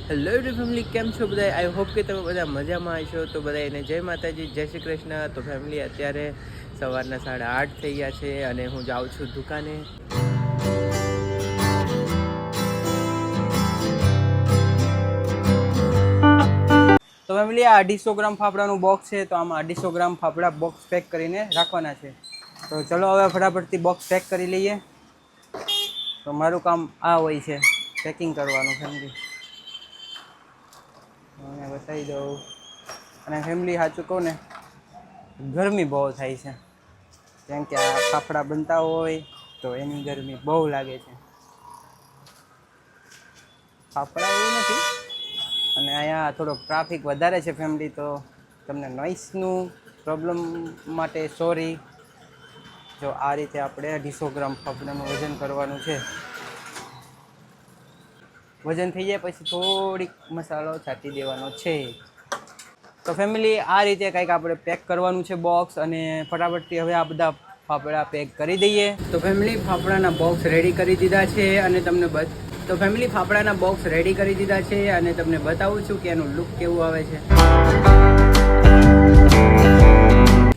Hello family, કેમ છો બધા? આઈ હોપ કે તમે બધા મજામાં હશો. તો બધાને જય માતાજી, જય શ્રી કૃષ્ણ. તો ફેમિલી, અત્યારે સવારના 8:30 થઈ ગયા છે અને હું જાઉં છું દુકાને. તો ફેમિલી, આ 250 ગ્રામ ફાફડાનું બોક્સ છે. તો આમાં 250 ગ્રામ ફાફડા બોક્સ પેક કરીને રાખવાના છે. તો ચલો હવે ફટાફટથી બોક્સ પેક કરી લઈએ. તો મારું કામ આ હોય છે, પેકિંગ કરવાનું ફેમિલી. મને બતાવી દઉં. અને ફેમિલી સાચું કહું ને, ગરમી બહુ થાય છે. કેમ કે આ ફાફડા બનતા હોય તો એની ગરમી બહુ લાગે છે. ફાફડા એવું નથી, અને અહીંયા થોડોક ટ્રાફિક વધારે છે ફેમિલી. તો તમને નોઈસનું પ્રોબ્લેમ માટે સોરી. જો આ રીતે આપણે 250 ગ્રામ ફાફડાનું વજન કરવાનું છે. વજન થઈ જાય પછી થોડીક મસાલો છાંટી દેવાનો છે. તો ફેમિલી, આ રીતે કંઈક આપણે પેક કરવાનું છે બોક્સ. અને ફટાફટથી હવે આ બધા ફાફડા પેક કરી દઈએ. તો ફેમિલી, ફાફડાના બોક્સ રેડી કરી દીધા છે અને તમને ફાફડાના બોક્સ રેડી કરી દીધા છે અને તમને બતાવું છું કે એનું લુક કેવું આવે છે.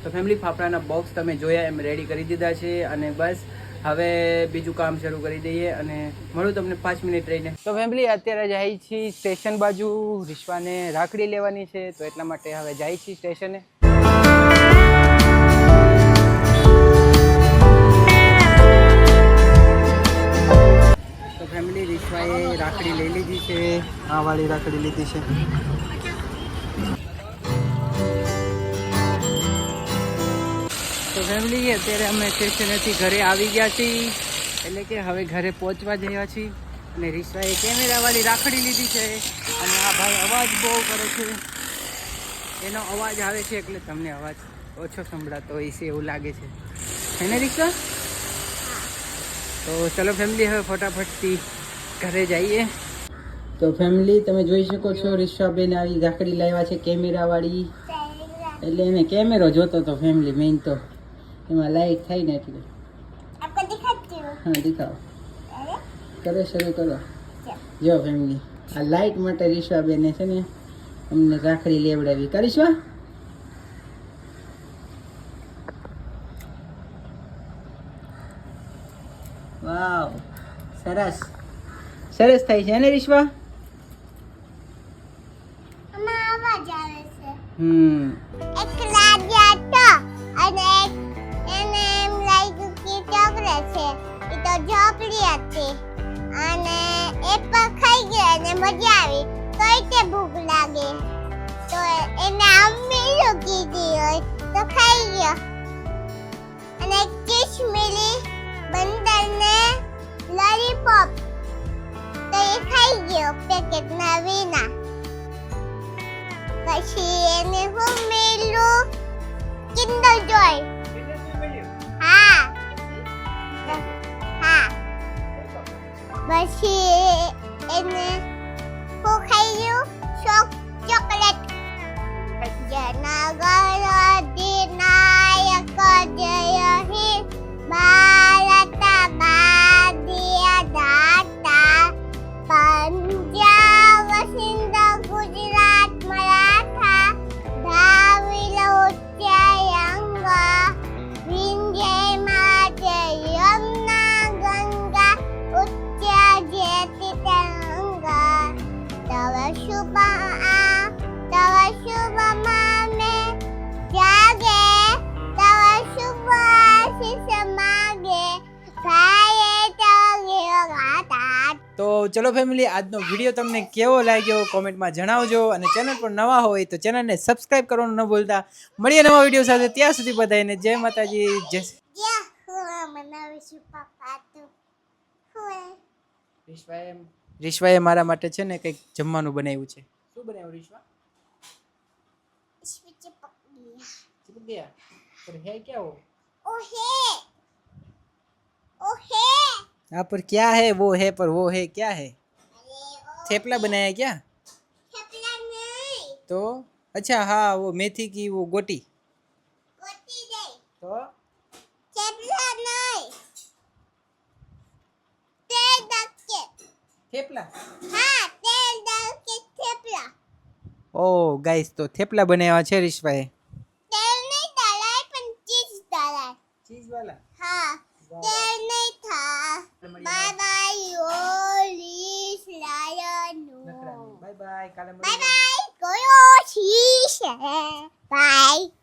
તો ફેમિલી, ફાફડાના બોક્સ તમે જોયા એમ રેડી કરી દીધા છે અને બસ હવે બીજું કામ શરૂ કરી દઈએ અને મળું તમને 5 મિનિટ રહીને. તો ફેમિલી, અત્યારે જાય છીએ સ્ટેશન બાજુ. રીશ્વાને રાખડી લેવાની છે, તો એટલા માટે હવે જાય છીએ સ્ટેશને. તો ફેમિલી, રીશ્વાએ રાખડી લઈ લીધી છે. આ વાળી રાખડી લીધી છે. તો ફેમિલી, અત્યારે અમે સ્ટેશનેથી ઘરે આવી ગયા છીએ. એટલે કે હવે ઘરે પહોંચવા જયા છીએ. અને રીશ્વાએ કેમેરાવાળી રાખડી લીધી છે. અને આ ભાઈ અવાજ બહુ કરે છે. એનો અવાજ આવે છે એટલે તમને અવાજ ઓછો સંભળાતો હોય છે એવું લાગે છે. હે ને રીશ્વા? તો ચલો ફેમિલી, હવે ફટાફટથી ઘરે જઈએ. તો ફેમિલી, તમે જોઈ શકો છો રીશ્વાબેન આવી રાખડી લાવ્યા છે કેમેરાવાળી. એટલે એને કેમેરો જોતો તો ફેમિલી. મેઇન તો એમાં લાઈટ થાય ને એટલે. હા, દેખાવો. કરો, શરૂ કરો. જો ફેમિલી, આ લાઈટ માટે રીશ્વાબેને છે ને અમને રાખડી લેવડાવી. કરીશવા? વાવ, સરસ સરસ થાય છે ને રીશ્વા? એક લાગ્યા તો અને એને એમ લાગ્યું કે ચોકલેટ છે. એ તો ઝોપડી હતી અને એ પણ ખાઈ ગયો અને મજા આવી. તો તે ભૂખ લાગે તો એને અમ્મી કીધી હોય તો ખાઈ ગયો. અને એક ચીઝ મિલી બંદરને લોલીપોપ તો એ ખાઈ ગયો પેકેટ ના વિના. પછી એને હું મેલું કિન્ડર જોય. હા હા. પછી એને હું ખાઈ ગયું ચોકલેટ. જનગણ અધિનાયક જય હે ભારત બાદિયા દાતા પંજાબ સિંધ ગુજરાત મરાઠા દ્રાવિડ ઉત્તરાયંગ વિંધ્ય હિમાચલ યમુના ગંગા ઉત્તર જેતી તરંગા તવ શુભ મામે જાગે તવ શુભ આશીષ માગે ગાયે તગ્યો ગાતા. તો ચલો ફેમિલી, આજનો વિડીયો તમને કેવો લાગ્યો કોમેન્ટમાં જણાવજો. અને ચેનલ પર નવા હોય તો ચેનલને સબસ્ક્રાઇબ કરવાનું ન ભૂલતા. મળીએ નવા વિડીયો સાથે. ત્યાં સુધી બધાને જય માતાજી, જય. રીશ્વાએ મારા માટે છે ને કંઈક જમવાનું બનાવ્યું છે. શું બનાવ્યું રીશ્વા? चिपक गया पर है क्या वो? यहाँ पर क्या है? वो है पर वो है क्या है? थेपला बनाया क्या? थेपला नहीं तो अच्छा, हाँ, वो मेथी की वो गोटी नहीं तो थेपला नहीं तेल डाल के थेपला। हाँ तेल डाल के ઓ ગાઈસ તો થેપલા બનાવ્યા છે રીશભાઈ. તેલ નહીં તળાય પણ ચીઝ તળાય. ચીઝ વાલા. હા તેલ નહીં થા. બાય બાય ઓલીસ લાયનો. બાય બાય કાલે બાય બાય કોયો ચીઝ બાય.